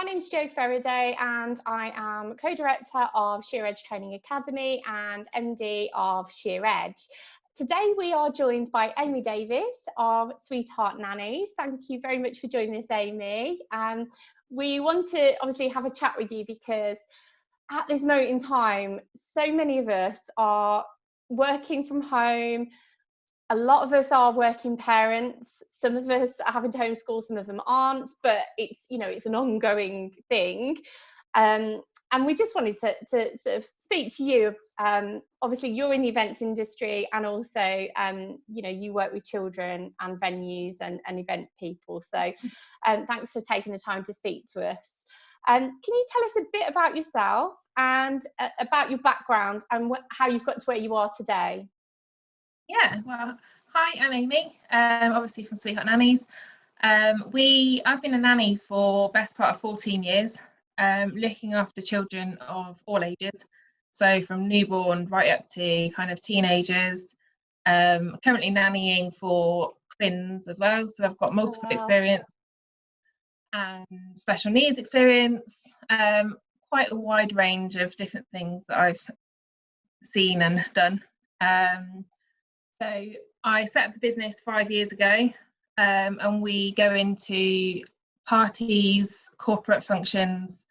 name's Jo Faraday and I am co-director of Sheer Edge Training Academy and MD of Sheer Edge. Today we are joined by Amy Davis of Sweetheart Nannies. Thank you very much for joining us, Amy. We want to obviously have a chat with you because at this moment in time, so many of us are working from home. A lot of us are working parents. Some of us are having to homeschool, some of them aren't, but it's an ongoing thing. And we just wanted to sort of speak to you. Obviously, you're in the events industry, and also, you work with children and venues and event people. So thanks for taking the time to speak to us. Can you tell us a bit about yourself and about your background and how you've got to where you are today? Yeah, well, hi, I'm Amy, obviously from Sweetheart Nannies. I've been a nanny for best part of 14 years, looking after children of all ages, so from newborn right up to kind of teenagers. Currently nannying for twins as well, so I've got multiple experience and special needs experience, quite a wide range of different things that I've seen and done. So I set up the business 5 years ago, and we go into parties, corporate functions,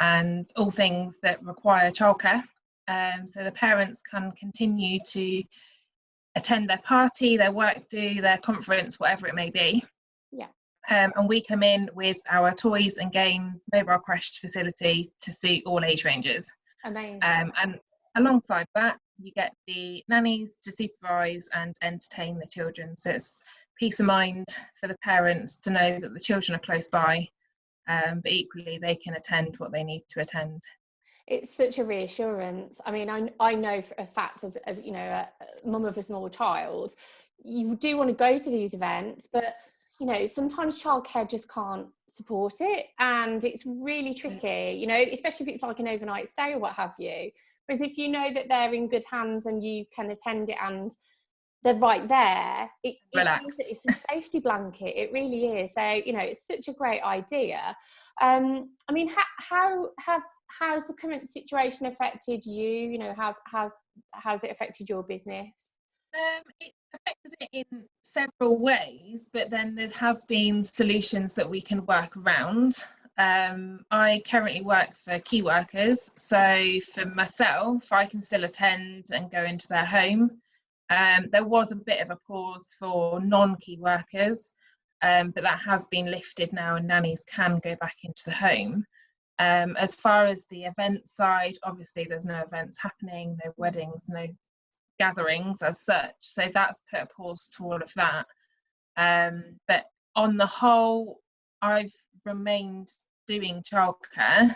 and all things that require childcare. So the parents can continue to attend their party, their work do, their conference, whatever it may be. Yeah. And we come in with our toys and games, mobile creche facility to suit all age ranges. Amazing. And alongside that, you get the nannies to supervise and entertain the children. So it's peace of mind for the parents to know that the children are close by, but equally they can attend what they need to attend. It's such a reassurance. I mean, I know for a fact, as a mum of a small child, you do want to go to these events, but sometimes childcare just can't support it, and it's really tricky. Especially if it's like an overnight stay or what have you. Whereas if you know that they're in good hands and you can attend it and they're right there, it's a safety blanket. It really is. So, it's such a great idea. I mean, how's the current situation affected you? How's it affected your business? It affected it in several ways, but then there has been solutions that we can work around. I currently work for key workers, so for myself, I can still attend and go into their home. There was a bit of a pause for non-key workers, but that has been lifted now, and nannies can go back into the home. As far as the event side, obviously there's no events happening, no weddings, no gatherings as such, so that's put a pause to all of that. But on the whole, I've remained doing childcare,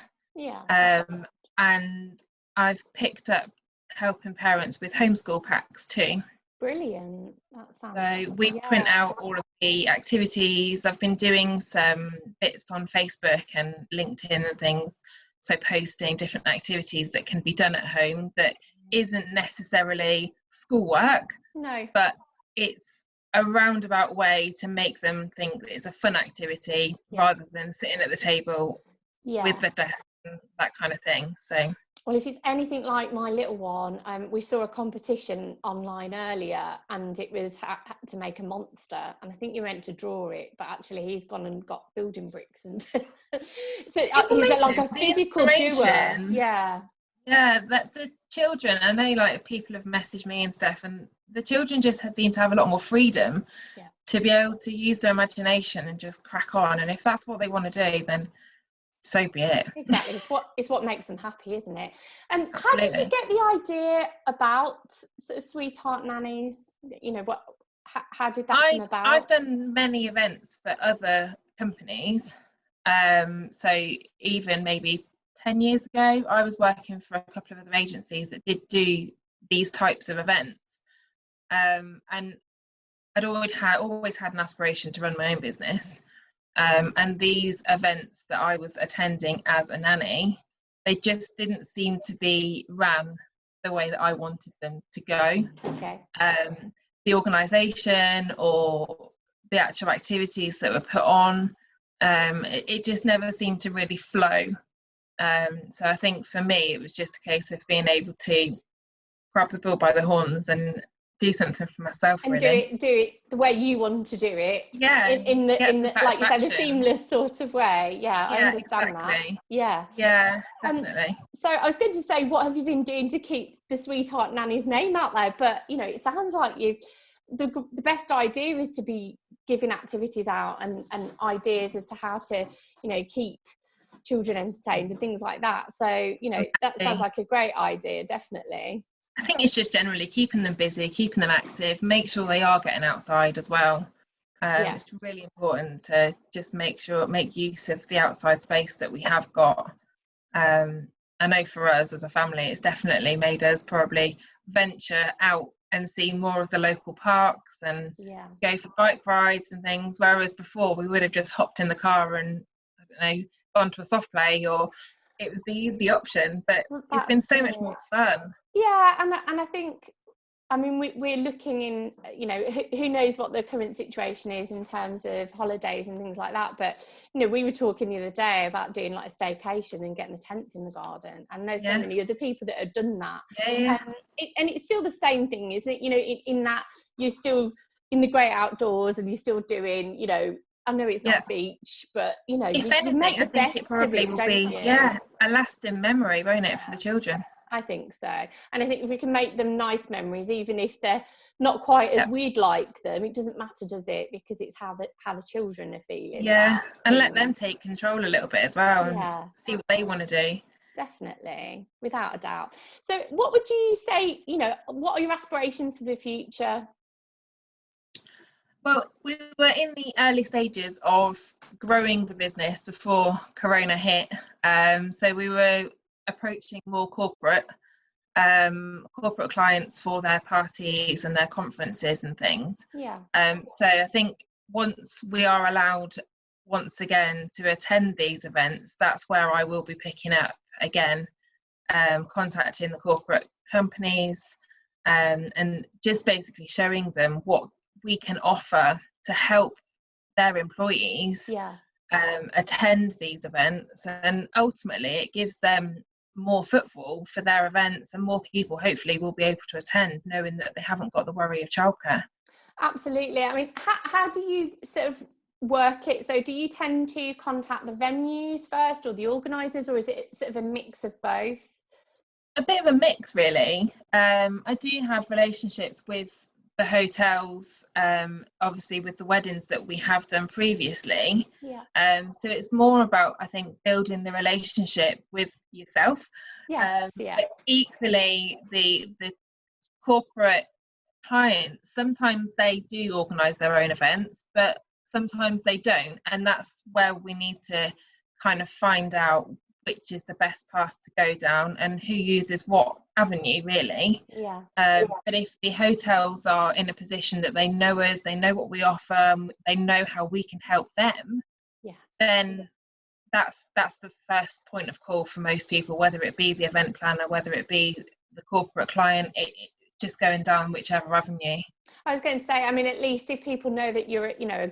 and I've picked up helping parents with homeschool packs too. Brilliant. That sounds so we print out all of the activities. I've been doing some bits on Facebook and LinkedIn and things, so posting different activities that can be done at home that isn't necessarily schoolwork, but it's a roundabout way to make them think that it's a fun activity rather than sitting at the table with the desk and that kind of thing. So, well, if it's anything like my little one, we saw a competition online earlier, and it was to make a monster, and I think you meant to draw it, but actually he's gone and got building bricks, and so he's like a physical doer. That the children, I know, like, people have messaged me and stuff, and the children just seem to have a lot more freedom to be able to use their imagination and just crack on, and if that's what they want to do, then so be it. Exactly. It's what makes them happy, isn't it? And how did you get the idea about sort of Sweetheart Nannies? How did that come about? I've done many events for other companies, so even maybe 10 years ago, I was working for a couple of other agencies that did do these types of events, and I'd always had an aspiration to run my own business, and these events that I was attending as a nanny, they just didn't seem to be ran the way that I wanted them to go. The organisation or the actual activities that were put on, It just never seemed to really flow. So I think for me, it was just a case of being able to grab the bull by the horns and do something for myself, and really. do it the way you want to do it, Yeah, in get some the like you said, the satisfaction. seamless sort of way. Yeah, I Yeah, understand that. exactly. Yeah. Yeah, Um, definitely. so I was going to say, what have you been doing to keep the Sweetheart Nannies name out there? But you know, it sounds like the best idea is to be giving activities out and ideas as to how to, you know, keep children entertained and things like that. So, you know, that sounds Exactly. like a great idea, definitely. I think it's just generally keeping them busy, keeping them active, make sure they are getting outside as well. Yeah. It's really important to just make use of the outside space that we have got. I know for us as a family, it's definitely made us probably venture out and see more of the local parks and go for bike rides and things. Whereas before, we would have just hopped in the car and, I don't know, gone to a soft play, or it was the easy option. But Well, it's been that's so much it. more fun. Yeah, and I think, I mean, we're looking in, you know, who knows what the current situation is in terms of holidays and things like that. But, you know, we were talking the other day about doing like a staycation and getting the tents in the garden. And I know so many other people that have done that. Yeah. And it's still the same thing, isn't it? You know, in that you're still in the great outdoors and you're still doing, you know, I know it's not beach, but, you know, if you anything, make the I think it best of probably it, will don't be, you? a lasting memory, won't it, for the children? I think so. And I think if we can make them nice memories, even if they're not quite as we'd like them, it doesn't matter, does it? Because it's how the children are feeling. Yeah, and let them take control a little bit as well and see what they want to do. Definitely, without a doubt. So what would you say, you know, what are your aspirations for the future? Well, we were in the early stages of growing the business before Corona hit. So we were approaching more corporate clients for their parties and their conferences and things. So I think once we are allowed once again to attend these events, that's where I will be picking up again, contacting the corporate companies, and just basically showing them what we can offer to help their employees attend these events, and ultimately it gives them more footfall for their events, and more people hopefully will be able to attend knowing that they haven't got the worry of childcare. Absolutely. I mean, how do you sort of work it? So do you tend to contact the venues first or the organisers, or is it sort of a mix of both? A bit of a mix, really. I do have relationships with the hotels, obviously with the weddings that we have done previously. So it's more about, I think, building the relationship with yourself. But equally, the corporate clients, sometimes they do organise their own events, but sometimes they don't, and that's where we need to kind of find out which is the best path to go down and who uses what avenue, really. But if the hotels are in a position that they know us, they know what we offer, they know how we can help them, then that's the first point of call for most people, whether it be the event planner, whether it be the corporate client, it just going down whichever avenue. I was going to say, I mean, at least if people know that you're, you know,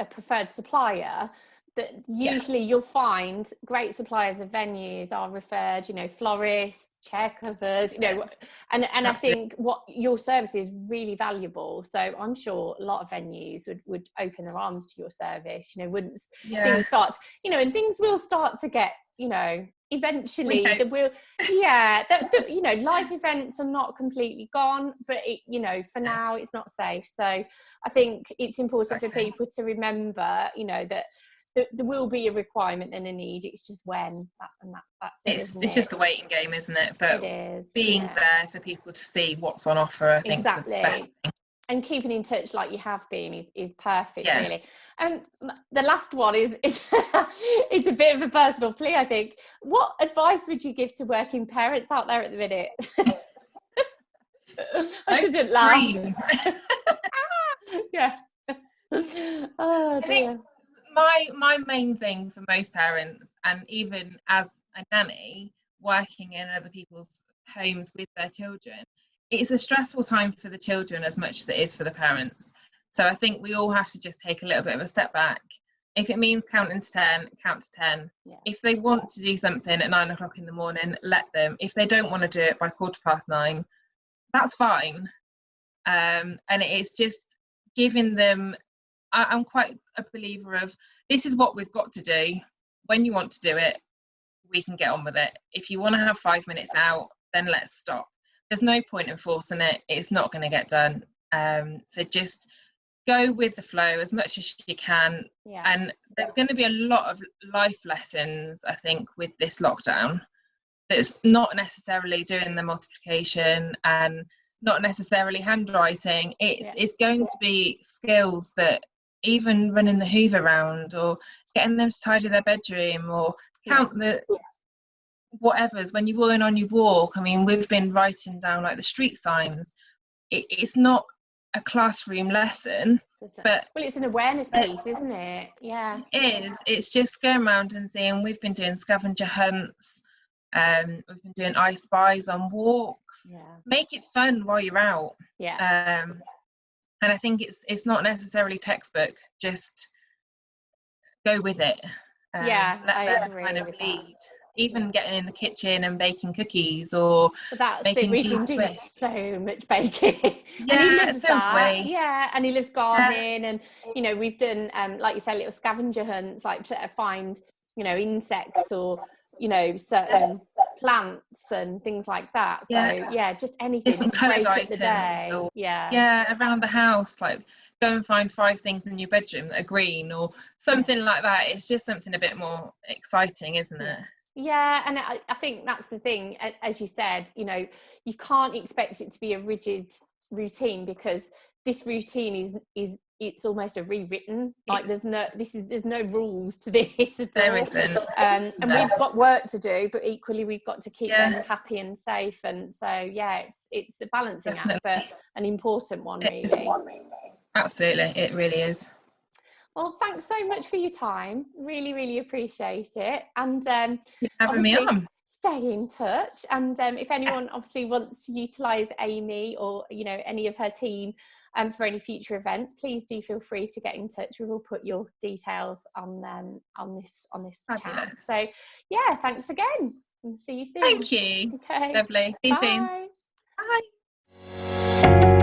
a preferred supplier, that usually you'll find great suppliers of venues are referred, you know, florists, chair covers, you know, and I think what your service is really valuable. So I'm sure a lot of venues would open their arms to your service, you know, once things start, you know, and things will start to get, you know, eventually there will, you know, live events are not completely gone, but it, you know, for now it's not safe. So I think it's important for people to remember, you know, that there will be a requirement and a need. It's just when, that's it. It's just a waiting game, isn't it? But it is, being there for people to see what's on offer, I think, is the best thing. And keeping in touch like you have been is perfect, really. And the last one is it's a bit of a personal plea, I think. What advice would you give to working parents out there at the minute? I shouldn't laugh. Oh, dear. I think my main thing for most parents, and even as a nanny working in other people's homes with their children, it's a stressful time for the children as much as it is for the parents. So I think we all have to just take a little bit of a step back If it means counting to 10, count to 10. Yeah. If they want to do something at 9 o'clock in the morning, let them. If they don't want to do it by 9:15, that's fine. And it's just giving them, I'm quite a believer of, this is what we've got to do. When you want to do it, we can get on with it. If you want to have 5 minutes out, then let's stop. There's no point in forcing it. It's not going to get done. So just go with the flow as much as you can. Yeah. And there's going to be a lot of life lessons, I think, with this lockdown. That's not necessarily doing the multiplication and not necessarily handwriting. It's going to be skills that, even running the Hoover round or getting them to tidy their bedroom or count the whatever's, when you're going on your walk. I mean, we've been writing down like the street signs. It's not a classroom lesson, but well, it's an awareness piece, isn't it? Yeah, it is. It's just going around and seeing. We've been doing scavenger hunts. We've been doing I Spies on walks. Yeah. Make it fun while you're out. Yeah. And I think it's not necessarily textbook. Just go with it. Yeah, let them kind of lead. Even getting in the kitchen and baking cookies or making cheese twists. So much baking. Yeah, and he lives so that. Yeah, and he lives gardening, and we've done like you say, little scavenger hunts, like to find insects or certain plants and things like that. So just anything different to break coloured up the day. or, around the house, like go and find 5 things in your bedroom that are green or something like that. It's just something a bit more exciting, isn't it? Yeah, and I think that's the thing, as you said, you can't expect it to be a rigid routine, because this routine is it's almost a rewritten, like there's no rules to this at all. There isn't. And we've got work to do, but equally we've got to keep them happy and safe, and so it's a balancing act, but an important one, really. Absolutely, it really is. Well, thanks so much for your time. Really, really appreciate it. And having me on. Stay in touch. And if anyone obviously wants to utilise Amy or any of her team for any future events, please do feel free to get in touch. We will put your details on this chat. So thanks again, and see you soon. Thank you. Okay. Lovely. See you soon. Bye.